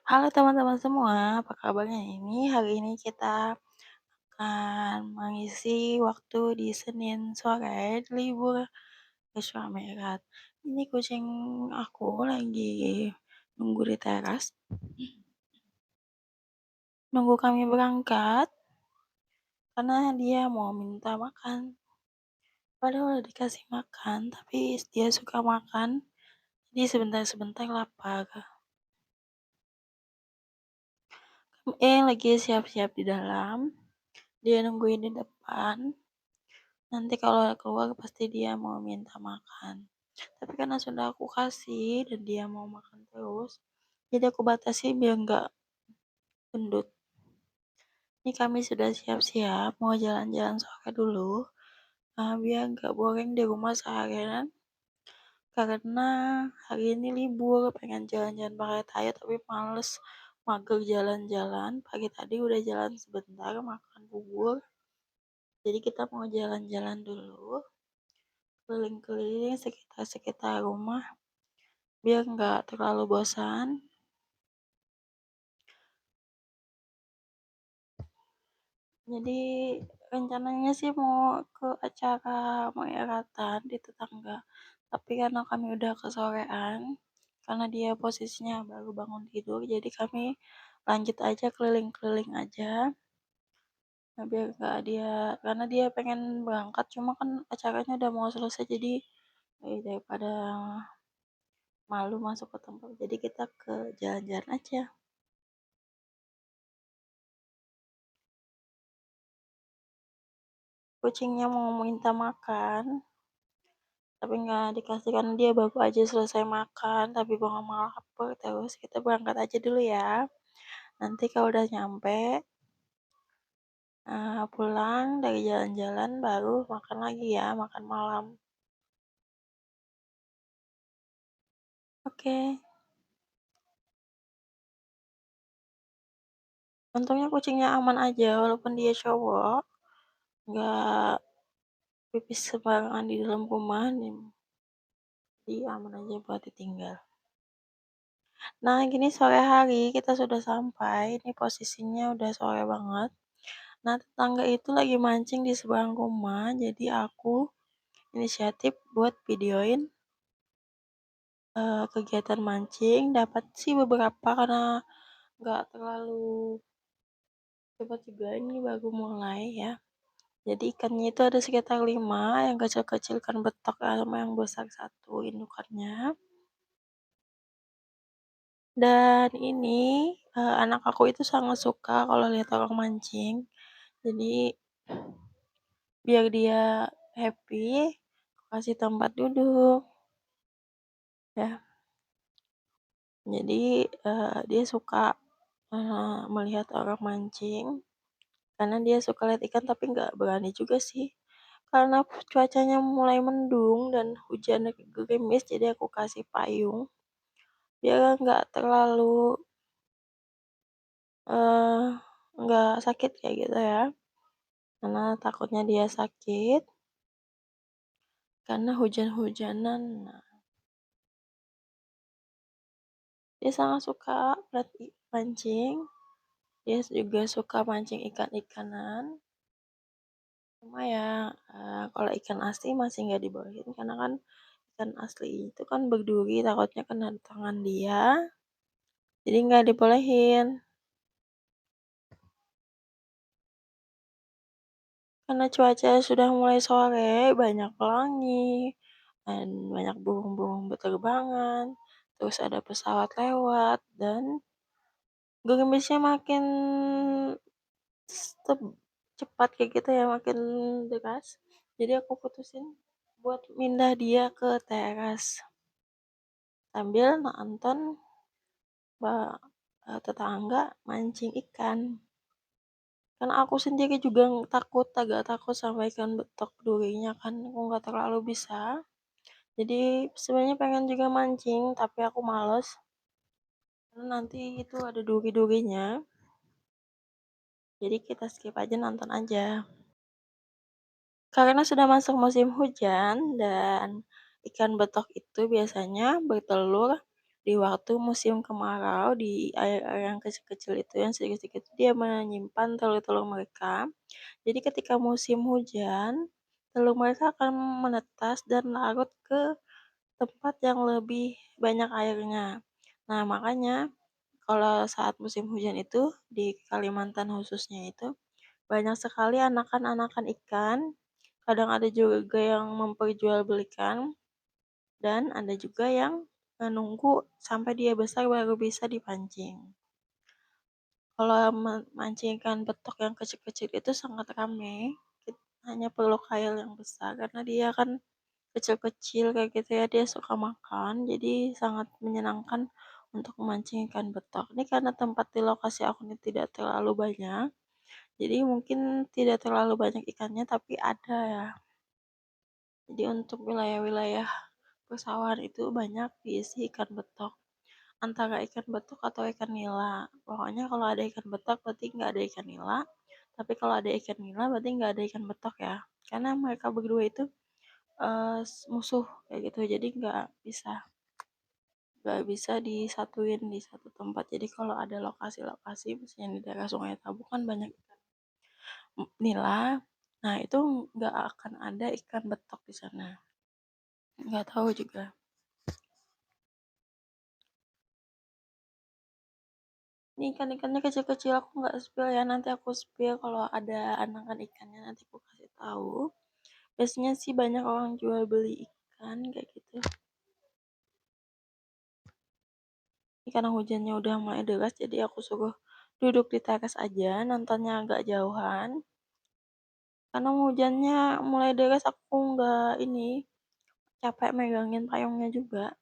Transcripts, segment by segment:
Halo teman-teman semua, apa kabarnya ini? Hari ini kita akan mengisi waktu di Senin sore libur Isra Mi'raj. Ini kucing aku lagi nunggu di teras, nunggu kami berangkat karena dia mau minta makan. Padahal udah dikasih makan, tapi dia suka makan, jadi sebentar-sebentar lapar. Lagi siap-siap di dalam, dia nungguin di depan. Nanti kalau keluar pasti dia mau minta makan. Tapi karena sudah aku kasih dan dia mau makan terus, jadi aku batasi biar nggak gendut. Ini kami sudah siap-siap mau jalan-jalan sore dulu, biar nggak boring di rumah seharian. Karena hari ini libur, pengen jalan-jalan pakai Tayo tapi males, mager jalan-jalan. Pagi tadi udah jalan sebentar makan bubur. Jadi kita mau jalan-jalan dulu, keliling-keliling sekitar-sekitar rumah biar nggak terlalu bosan. Jadi rencananya sih mau ke acara Maeratan di tetangga. Tapi karena kami udah kesorean, karena dia posisinya baru bangun tidur, jadi kami lanjut aja keliling-keliling aja. Nah, biar nggak dia, karena dia pengen berangkat, cuma kan acaranya udah mau selesai, jadi daripada malu masuk ke tempat, jadi kita ke jalan-jalan aja. Kucingnya mau minta makan, tapi nggak dikasih karena dia baru aja selesai makan tapi bengong malah lapar. Terus kita berangkat aja dulu ya, nanti kalau udah nyampe pulang dari jalan-jalan baru makan lagi ya, makan malam. Oke. Untungnya kucingnya aman aja walaupun dia cowok, nggak pipis sembarangan di dalam rumah nih, jadi aman aja buat ditinggal. Nah, gini sore hari kita sudah sampai, ini posisinya udah sore banget. Nah, tetangga itu lagi mancing di seberang rumah, jadi aku inisiatif buat videoin kegiatan mancing. Dapat sih beberapa karena nggak terlalu cepat juga, ini baru mulai ya. Jadi ikannya itu ada sekitar 5, yang kecil-kecil ikan betok sama yang besar satu indukannya. Dan ini anak aku itu sangat suka kalau lihat orang mancing. Jadi biar dia happy, aku kasih tempat duduk ya. Jadi dia suka melihat orang mancing karena dia suka lihat ikan tapi nggak berani juga sih. Karena cuacanya mulai mendung dan hujan gerimis jadi aku kasih payung biar eh, nggak sakit kayak gitu ya. Karena takutnya dia sakit karena hujan-hujanan. Nah, dia sangat suka mancing. Dia juga suka mancing ikan-ikanan. Cuma ya, kalau ikan asli masih nggak dibolehin karena kan ikan asli itu kan berduri, takutnya kena tangan dia, jadi nggak dibolehin. Karena cuaca sudah mulai sore, banyak pelangi, dan banyak burung-burung berterbangan, terus ada pesawat lewat, dan gerimisnya makin teb- cepat kayak gitu ya, makin deras. Jadi aku putusin buat mindah dia ke teras sambil nonton tetangga mancing ikan. Karena aku sendiri juga agak takut sama ikan betok durinya kan, aku nggak terlalu bisa. Jadi sebenarnya pengen juga mancing, tapi aku males. Karena nanti itu ada duri-durinya. Jadi kita skip aja, nonton aja. Karena sudah masuk musim hujan dan ikan betok itu biasanya bertelur di waktu musim kemarau di air-air yang kecil-kecil itu yang sedikit-sedikit dia menyimpan telur-telur mereka. Jadi ketika musim hujan, telur mereka akan menetas dan larut ke tempat yang lebih banyak airnya. Nah, makanya kalau saat musim hujan itu di Kalimantan khususnya itu banyak sekali anakan-anakan ikan. Kadang ada juga yang memperjualbelikan dan ada juga yang menunggu sampai dia besar baru bisa dipancing. Kalau mancing ikan betok yang kecil-kecil itu sangat ramai, hanya perlu kail yang besar karena dia kan kecil-kecil kayak gitu ya, dia suka makan, jadi sangat menyenangkan untuk memancing ikan betok. Ini karena tempat di lokasi aku ini tidak terlalu banyak, jadi mungkin tidak terlalu banyak ikannya tapi ada ya. Jadi untuk wilayah-wilayah persawahan itu banyak diisi ikan betok. Antara ikan betok atau ikan nila. Pokoknya kalau ada ikan betok berarti nggak ada ikan nila. Tapi kalau ada ikan nila berarti nggak ada ikan betok ya. Karena mereka berdua itu musuh kayak gitu. Jadi nggak bisa disatuin di satu tempat. Jadi kalau ada lokasi-lokasi misalnya di daerah Sungai Tabuk kan banyak ikan nila. Nah itu nggak akan ada ikan betok di sana. Nggak tahu juga. Ini ikan-ikannya kecil-kecil aku nggak spill ya, nanti aku spill kalau ada anakan ikannya nanti aku kasih tahu. Biasanya sih banyak orang jual beli ikan kayak gitu. Ini karena hujannya udah mulai deras jadi aku suruh duduk di teras aja, nontonnya agak jauhan. Karena hujannya mulai deras aku nggak ini capek megangin payungnya juga.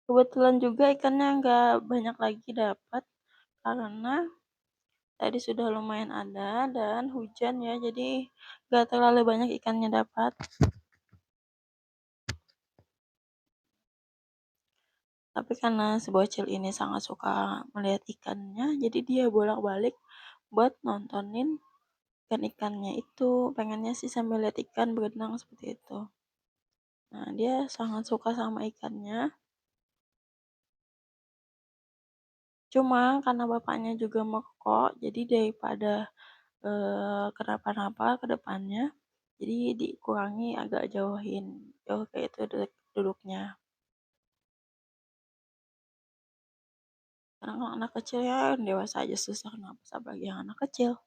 Kebetulan juga ikannya nggak banyak lagi dapat karena tadi sudah lumayan ada dan hujan ya, jadi gak terlalu banyak ikannya dapat. Tapi karena si bocil ini sangat suka melihat ikannya, jadi dia bolak-balik buat nontonin ikan-ikannya itu. Pengennya sih sambil lihat ikan berenang seperti itu. Nah, dia sangat suka sama ikannya. Cuma karena bapaknya juga merokok, jadi daripada kenapa-napa ke depannya, jadi dikurangi agak jauh kayak itu duduknya. Karena kalau anak kecil ya dewasa aja susah, kenapa apalagi yang anak kecil.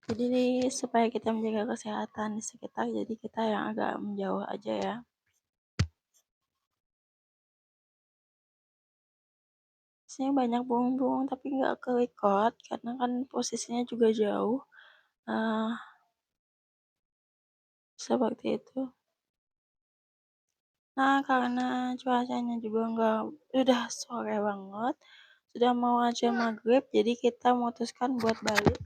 Jadi nih, supaya kita menjaga kesehatan di sekitar, jadi kita yang agak menjauh aja ya. Sini banyak burung-burung tapi nggak ke-record karena kan posisinya juga jauh. Nah, seperti itu. Nah, karena cuacanya juga nggak udah sore banget, sudah mau azan maghrib, jadi kita memutuskan buat balik.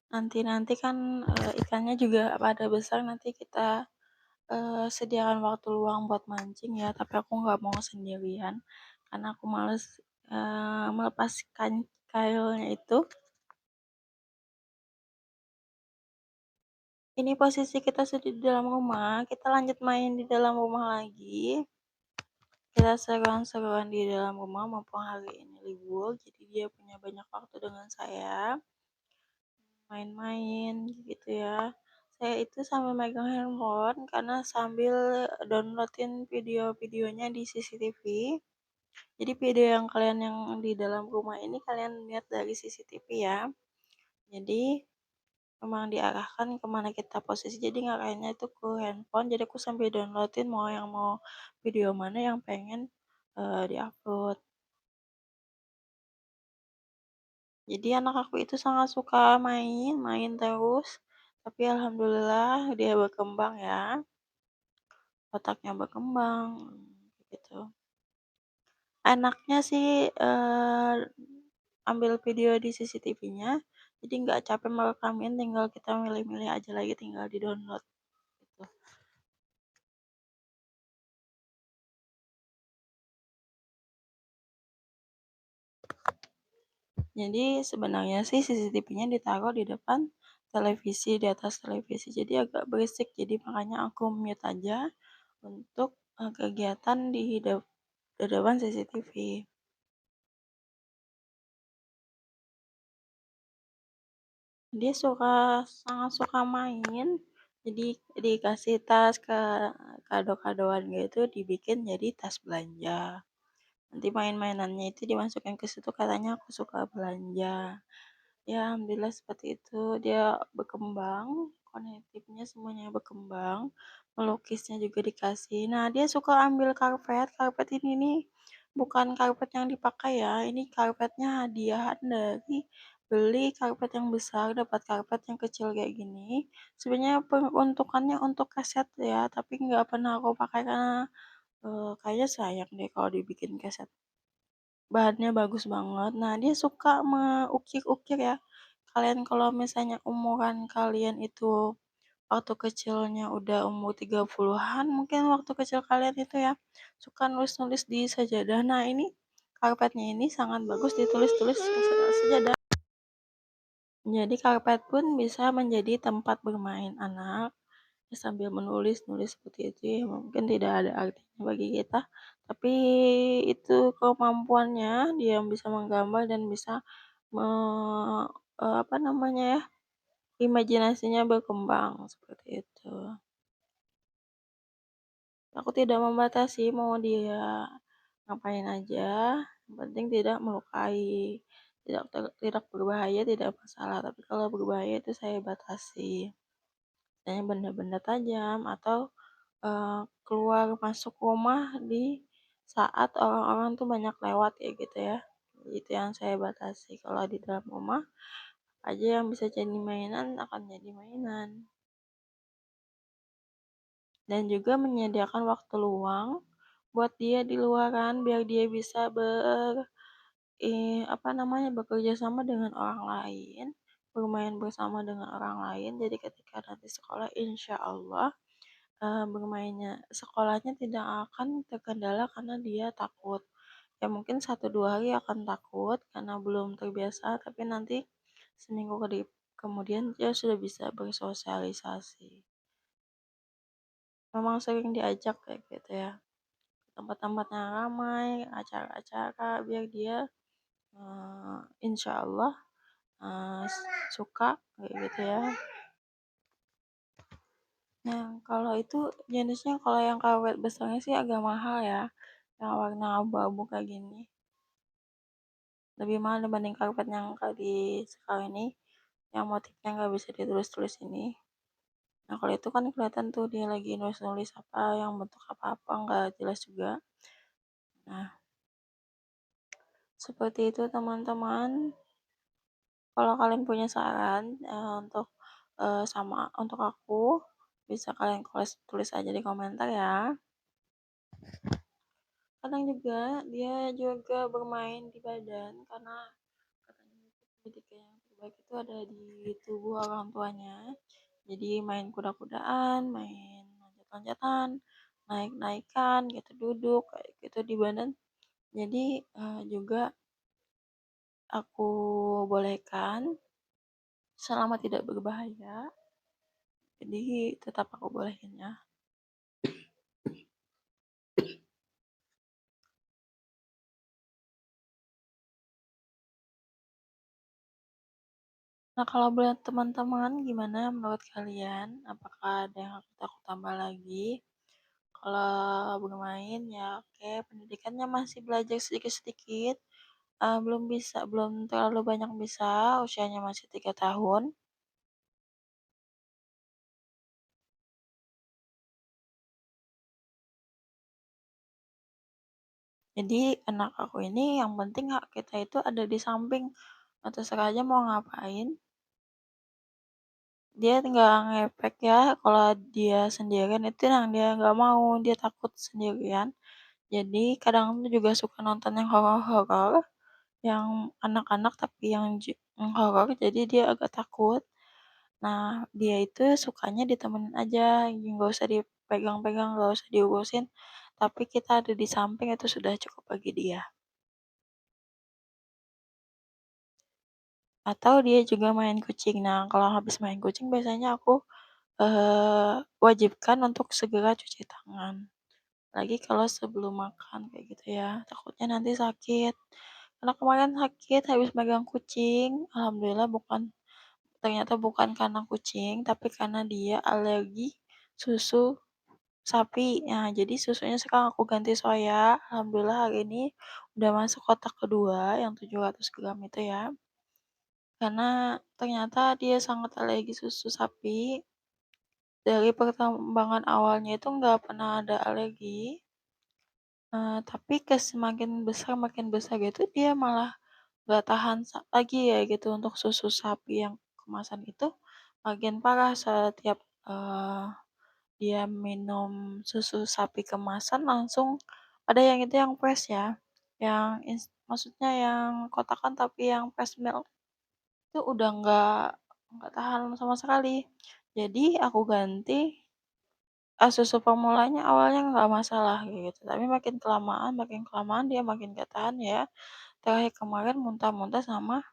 Nanti-nanti kan ikannya juga pada besar, nanti kita sediakan waktu luang buat mancing ya, tapi aku nggak mau sendirian karena aku males melepaskan kailnya itu. Ini posisi kita sudah di dalam rumah, kita lanjut main di dalam rumah lagi. Kita seruan-seruan di dalam rumah mumpung hari ini libur, jadi dia punya banyak waktu dengan saya. Main-main gitu ya. Saya itu sambil megang handphone karena sambil downloadin video-videonya di CCTV. Jadi video yang kalian yang di dalam rumah ini kalian lihat dari CCTV ya. Jadi memang diarahkan kemana kita posisi. Jadi nggak kayaknya itu ke handphone. Jadi aku sambil downloadin mau video mana yang pengen diupload. Jadi anak aku itu sangat suka main terus. Tapi alhamdulillah dia berkembang ya. Otaknya berkembang gitu. Enaknya sih ambil video di CCTV-nya, jadi nggak capek merekamin, tinggal kita milih-milih aja lagi, tinggal di-download gitu. Jadi sebenarnya sih CCTV-nya ditaruh di depan televisi, di atas televisi, jadi agak berisik, jadi makanya aku mute aja, untuk, kegiatan di depan CCTV. Dia sangat suka main, jadi dikasih tas kado-kadoan gitu dibikin jadi tas belanja. Nanti main-mainannya itu dimasukin ke situ katanya aku suka belanja. Ya alhamdulillah seperti itu, dia berkembang, kognitifnya semuanya berkembang, melukisnya juga dikasih. Nah, dia suka ambil karpet, karpet ini nih bukan karpet yang dipakai ya, ini karpetnya hadiahan dari beli karpet yang besar, dapat karpet yang kecil kayak gini. Sebenarnya peruntukannya untuk keset ya, tapi nggak pernah aku pakai karena kayaknya sayang deh kalau dibikin keset. Bahannya bagus banget. Nah, dia suka mengukir-ukir ya. Kalian kalau misalnya umuran kalian itu waktu kecilnya udah umur 30-an, mungkin waktu kecil kalian itu ya suka nulis-nulis di sajadah. Nah, ini karpetnya ini sangat bagus ditulis-tulis sajadah. Jadi karpet pun bisa menjadi tempat bermain anak ya, sambil menulis-nulis seperti itu ya mungkin tidak ada artinya bagi kita, tapi itu kemampuannya dia bisa menggambar dan bisa me apa namanya ya, imajinasinya berkembang seperti itu. Aku tidak membatasi mau dia ngapain aja, yang penting tidak melukai, tidak berbahaya tidak masalah, tapi kalau berbahaya itu saya batasi. Misalnya benda-benda tajam atau keluar masuk rumah di saat orang-orang tuh banyak lewat ya gitu ya. Itu yang saya batasi. Kalau di dalam rumah aja yang bisa jadi mainan akan jadi mainan. Dan juga menyediakan waktu luang buat dia di luaran biar dia bisa apa namanya bekerja sama dengan orang lain, bermain bersama dengan orang lain. Jadi ketika nanti sekolah insya Allah bermainnya sekolahnya tidak akan terkendala karena dia takut. Ya mungkin 1-2 hari akan takut karena belum terbiasa, tapi nanti seminggu kemudian dia sudah bisa bersosialisasi. Memang sering diajak kayak gitu ya, tempat-tempat yang ramai, acara-acara biar dia insya Allah suka kayak gitu ya. Nah, kalau itu jenisnya kalau yang kawet besarnya sih agak mahal ya, yang warna abu-abu kayak gini. Lebih mahal dibanding karpet yang di sekarang ini, yang motifnya nggak bisa ditulis-tulis ini. Nah, kalau itu kan kelihatan tuh dia lagi nulis-nulis apa, yang bentuk apa-apa nggak jelas juga. Nah, seperti itu teman-teman. Kalau kalian punya saran untuk aku, bisa kalian tulis aja di komentar ya. Kadang juga dia juga bermain di badan karena katanya pendidikan yang terbaik itu ada di tubuh orang tuanya. Jadi main kuda-kudaan, main loncat-loncatan, naik-naikan gitu, duduk kayak gitu di badan. Jadi juga aku bolehkan selama tidak berbahaya. Jadi tetap aku bolehin ya. Nah, kalau buat teman-teman gimana menurut kalian? Apakah ada yang harus aku tambah lagi? Kalau bermain ya oke, pendidikannya masih belajar sedikit-sedikit, belum terlalu banyak bisa, usianya masih 3 tahun. Jadi anak aku ini yang penting kita itu ada di samping, terserah aja mau ngapain, dia nggak ngefek ya kalau dia sendirian itu yang dia nggak mau, dia takut sendirian. Jadi kadang tuh juga suka nonton yang horor-horor, yang anak-anak tapi yang horor jadi dia agak takut. Nah, dia itu sukanya ditemenin aja, nggak usah dipegang-pegang, nggak usah diurusin, tapi kita ada di samping itu sudah cukup bagi dia. Atau dia juga main kucing. Nah, kalau habis main kucing biasanya aku wajibkan untuk segera cuci tangan. Lagi kalau sebelum makan kayak gitu ya, takutnya nanti sakit. Karena kemarin sakit habis megang kucing, alhamdulillah ternyata bukan karena kucing, tapi karena dia alergi susu sapi. Nah, jadi susunya sekarang aku ganti soya. Alhamdulillah hari ini udah masuk kotak kedua yang 700 gram itu ya. Karena ternyata dia sangat alergi susu sapi. Dari perkembangan awalnya itu nggak pernah ada alergi. Tapi makin besar gitu dia malah nggak tahan lagi ya gitu untuk susu sapi yang kemasan itu, makin parah setiap, dia minum susu sapi kemasan langsung ada yang itu yang fresh ya, maksudnya yang kotakan tapi yang fresh milk itu udah nggak tahan sama sekali. Jadi aku ganti, susu formulanya awalnya nggak masalah gitu, tapi makin kelamaan dia makin nggak tahan ya. Terakhir kemarin muntah-muntah sama,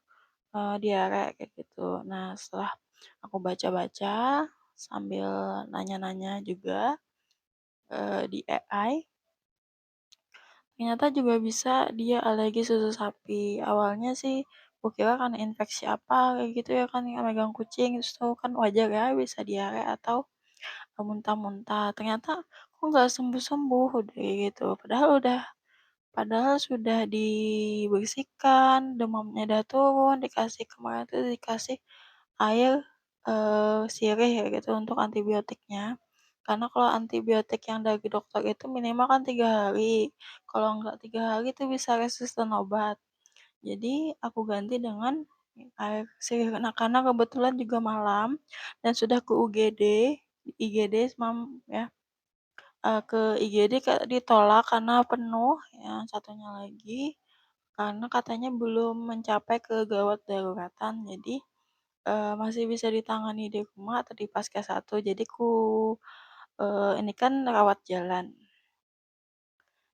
diare kayak gitu. Nah, setelah aku baca-baca sambil nanya-nanya juga, di AI, ternyata juga bisa dia alergi susu sapi. Awalnya sih kukira karena infeksi apa kayak gitu ya kan, ya megang kucing, terus tahu kan wajar ya bisa diare atau muntah-muntah. Ternyata kok nggak sembuh-sembuh udah kayak gitu. Padahal sudah dibersihkan, demamnya udah turun, kemarin tuh dikasih air, sirih ya gitu untuk antibiotiknya. Karena kalau antibiotik yang dari dokter itu minimal kan 3 hari, kalau nggak 3 hari itu bisa resisten obat. Jadi aku ganti dengan air sirih. Nah, karena kebetulan juga malam dan sudah ke UGD, IGD ya, ke IGD ditolak karena penuh, yang satunya lagi karena katanya belum mencapai ke gawat daruratan. Jadi, masih bisa ditangani di rumah atau di Pasca 1. Jadi ini kan rawat jalan.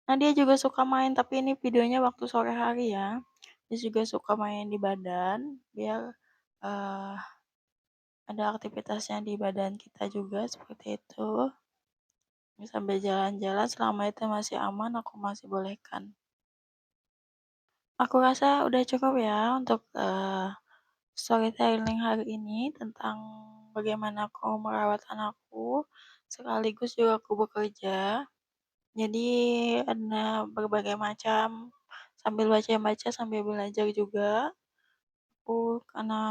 Nah, dia juga suka main, tapi ini videonya waktu sore hari ya. Dia juga suka main di badan biar, eee, ada aktivitasnya di badan kita juga seperti itu. Sambil jalan-jalan selama itu masih aman, aku masih bolehkan. Aku rasa udah cukup ya untuk, storytelling hari ini tentang bagaimana aku merawat anakku, sekaligus juga aku bekerja. Jadi ada berbagai macam, sambil baca-baca, sambil belajar juga. Aku karena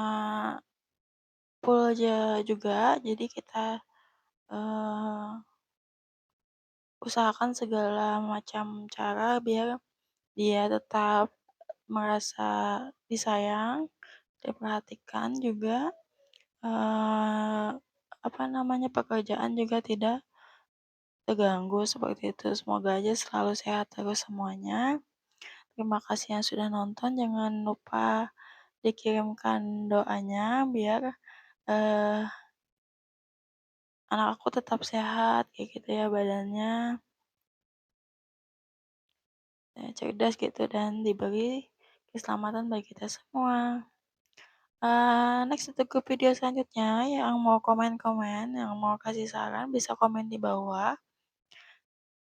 full juga, jadi kita, eee, usahakan segala macam cara biar dia tetap merasa disayang, diperhatikan juga, eee, pekerjaan juga tidak terganggu seperti itu. Semoga aja selalu sehat terus semuanya. Terima kasih yang sudah nonton, jangan lupa dikirimkan doanya biar, eee, anak aku tetap sehat kayak gitu ya badannya, cerdas gitu dan diberi keselamatan bagi kita semua. Next untuk ke video selanjutnya yang mau komen-komen, yang mau kasih saran bisa komen di bawah.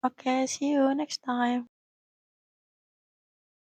Oke, see you next time.